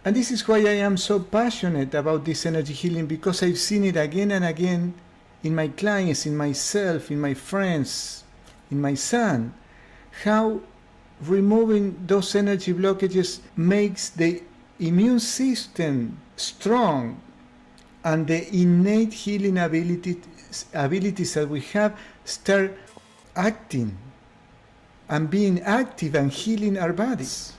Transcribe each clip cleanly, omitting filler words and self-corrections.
And this is why I am so passionate about this energy healing, because I've seen it again and again in my clients, in myself, in my friends, in my son, how removing those energy blockages makes the immune system strong, and the innate healing abilities that we have start acting and being active and healing our bodies.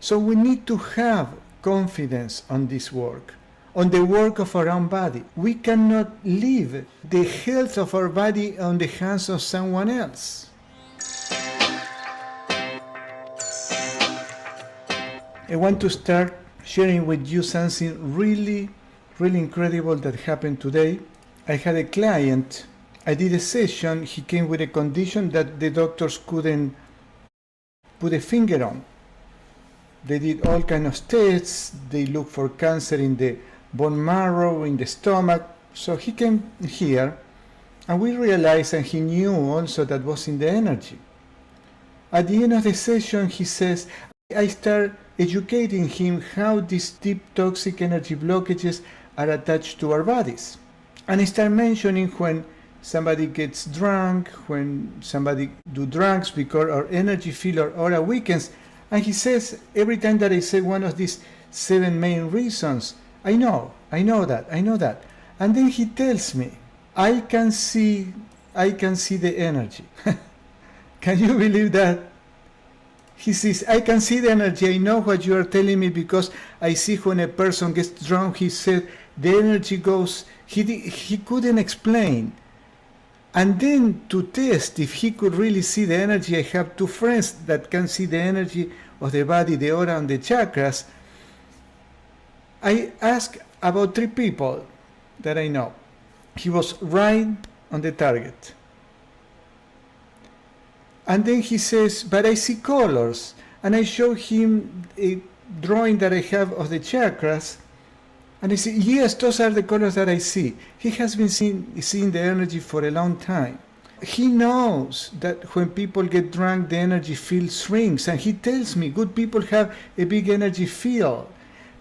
So we need to have confidence on this work, on the work of our own body. We cannot leave the health of our body on the hands of someone else. I want to start sharing with you something really incredible that happened today. I had a client, I did a session, he came with a condition that the doctors couldn't put a finger on. They did all kinds of tests, they looked for cancer in the bone marrow, in the stomach. So he came here, and we realized, and he knew also that was in the energy. At the end of the session, he says, I start educating him how these deep toxic energy blockages are attached to our bodies. And I start mentioning when somebody gets drunk, when somebody do drugs, because our energy field or aura weakens. And he says, every time that I say one of these 7 main reasons, I know that. And then he tells me, I can see the energy. Can you believe that? He says, I can see the energy. I know what you are telling me, because I see when a person gets drunk, he said, the energy goes, he couldn't explain. And then to test if he could really see the energy, I have 2 friends that can see the energy of the body, the aura, and the chakras. I asked about 3 people that I know. He was right on the target. And then he says, but I see colors. And I show him a drawing that I have of the chakras. And I say, yes, those are the colors that I see. He has been seeing the energy for a long time. He knows that when people get drunk, the energy field shrinks. And he tells me, good people have a big energy field.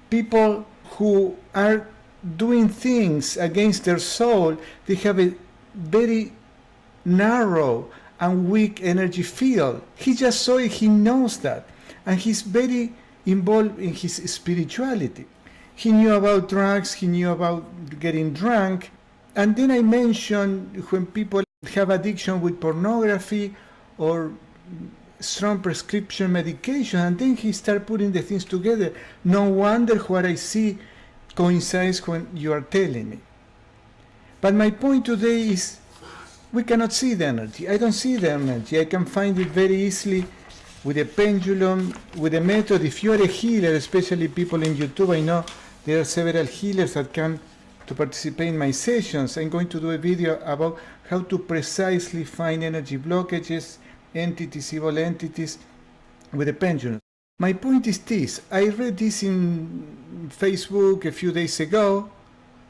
People who are doing things against their soul, they have a very narrow and weak energy field. He just saw it, he knows that. And he's very involved in his spirituality. He knew about drugs, he knew about getting drunk. And then I mentioned when people have addiction with pornography or strong prescription medication, and then he started putting the things together. No wonder what I see coincides when you are telling me. But my point today is, we cannot see the energy. I don't see the energy. I can find it very easily with a pendulum, with a method. If you are a healer, especially people in YouTube, I know there are several healers that come to participate in my sessions. I'm going to do a video about how to precisely find energy blockages, entities, evil entities, with a pendulum. My point is this. I read this in Facebook a few days ago,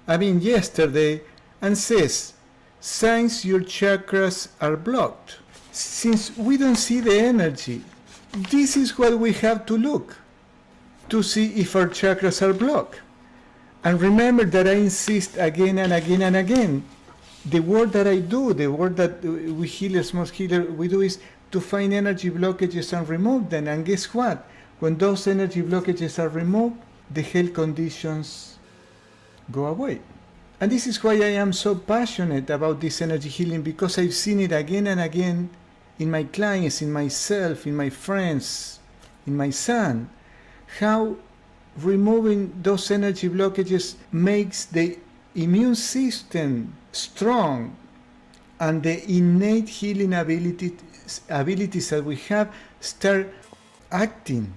yesterday, and says, signs your chakras are blocked. Since we don't see the energy, this is what we have to look to see if our chakras are blocked. And remember that I insist again and again and again, the work that I do, the work that we healers, most healers, we do is to find energy blockages and remove them. And guess what? When those energy blockages are removed, the health conditions go away. And this is why I am so passionate about this energy healing, because I've seen it again and again in my clients, in myself, in my friends, in my son, how removing those energy blockages makes the immune system strong, and the innate healing abilities that we have start acting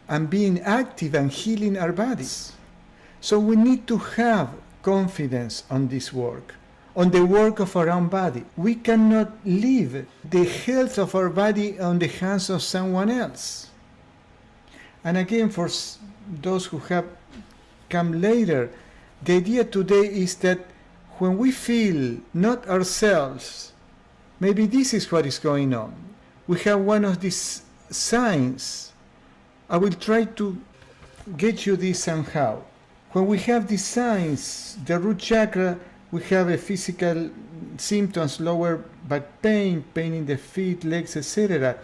and being active and healing our bodies. So we need to have confidence on this work, on the work of our own body. We cannot leave the health of our body on the hands of someone else. And again, for those who have come later, the idea today is that when we feel not ourselves, maybe this is what is going on. We have one of these signs. I will try to get you this somehow. When we have these signs, the root chakra, we have a physical symptoms, lower back pain, pain in the feet, legs, etc.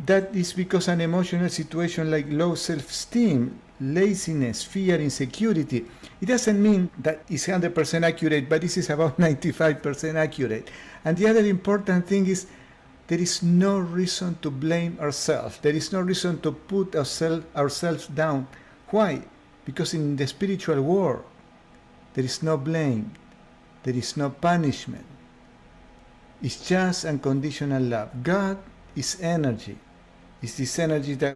That is because an emotional situation like low self-esteem, laziness, fear, insecurity. It doesn't mean that it's 100% accurate, but this is about 95% accurate. And the other important thing is there is no reason to blame ourselves. There is no reason to put ourselves down. Why? Because in the spiritual world, there is no blame. There is no punishment. It's just unconditional love. God is energy. It's this energy that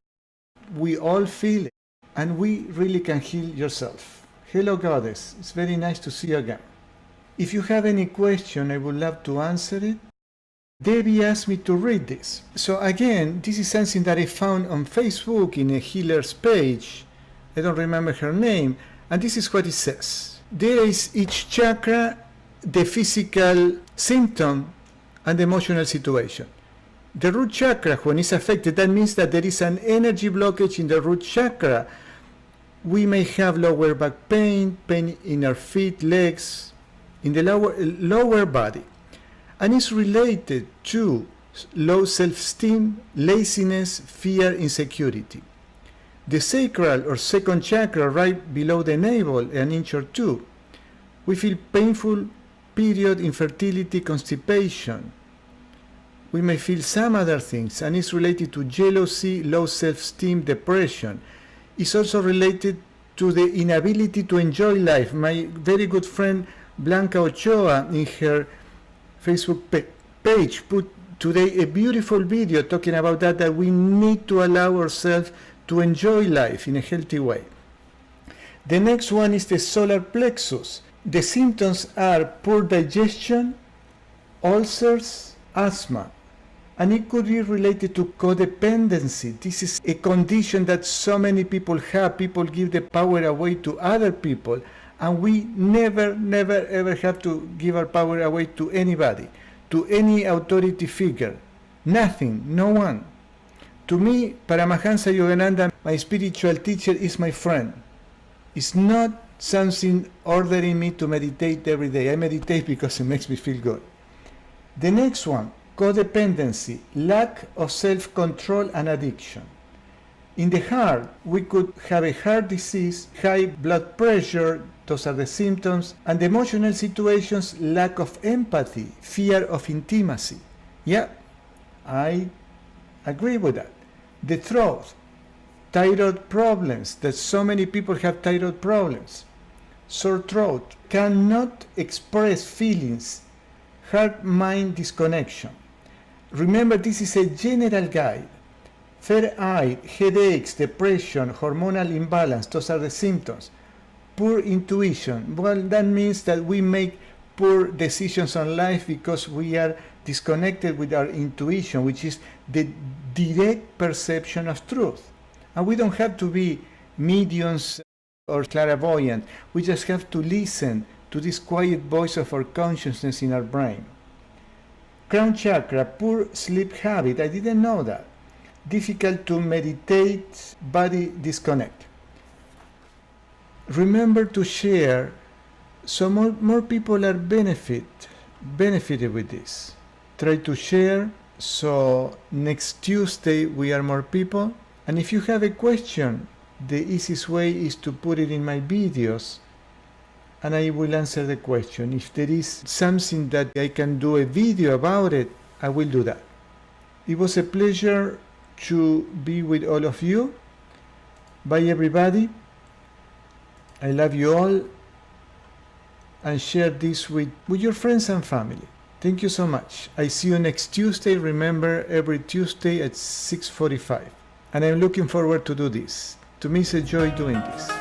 we all feel, and we really can heal yourself. Hello, Goddess. It's very nice to see you again. If you have any question, I would love to answer it. Debbie asked me to read this. So again, this is something that I found on Facebook in a healer's page. I don't remember her name. And this is what it says. There is each chakra, the physical symptom, and the emotional situation. The root chakra, when it's affected, that means that there is an energy blockage in the root chakra. We may have lower back pain, pain in our feet, legs, in the lower body. And it's related to low self-esteem, laziness, fear, insecurity. The sacral or second chakra right below the navel, an inch or two. We feel painful period, infertility, constipation. We may feel some other things, and it's related to jealousy, low self-esteem, depression. It's also related to the inability to enjoy life. My very good friend Blanca Ochoa, in her Facebook page, put today a beautiful video talking about that we need to allow ourselves to enjoy life in a healthy way. The next one is the solar plexus. The symptoms are poor digestion, ulcers, asthma, and it could be related to codependency. This is a condition that so many people have. People give the power away to other people, and we never, ever have to give our power away to anybody, to any authority figure. Nothing, no one. To me, Paramahansa Yogananda, my spiritual teacher, is my friend. It's not something ordering me to meditate every day. I meditate because it makes me feel good. The next one, codependency, lack of self-control and addiction. In the heart, we could have a heart disease, high blood pressure, those are the symptoms, and the emotional situations, lack of empathy, fear of intimacy. Yeah, I agree with that. The throat, thyroid problems, that so many people have thyroid problems. Sore throat, cannot express feelings, heart-mind disconnection. Remember, this is a general guide. Fair eye, headaches, depression, hormonal imbalance, those are the symptoms. Poor intuition, well, that means that we make poor decisions on life because we are disconnected with our intuition, which is the direct perception of truth. And we don't have to be mediums or clairvoyant. We just have to listen to this quiet voice of our consciousness in our brain. Crown chakra, poor sleep habit. I didn't know that. Difficult to meditate, body disconnect. Remember to share so more people are benefited with this. Try to share so next Tuesday we are more people. And if you have a question, the easiest way is to put it in my videos and I will answer the question. If there is something that I can do a video about it, I will do that. It was a pleasure to be with all of you. Bye everybody. I love you all, and share this with your friends and family. Thank you so much. I see you next Tuesday. Remember, every Tuesday at 6:45. And I'm looking forward to do this. To me, it's a joy doing this.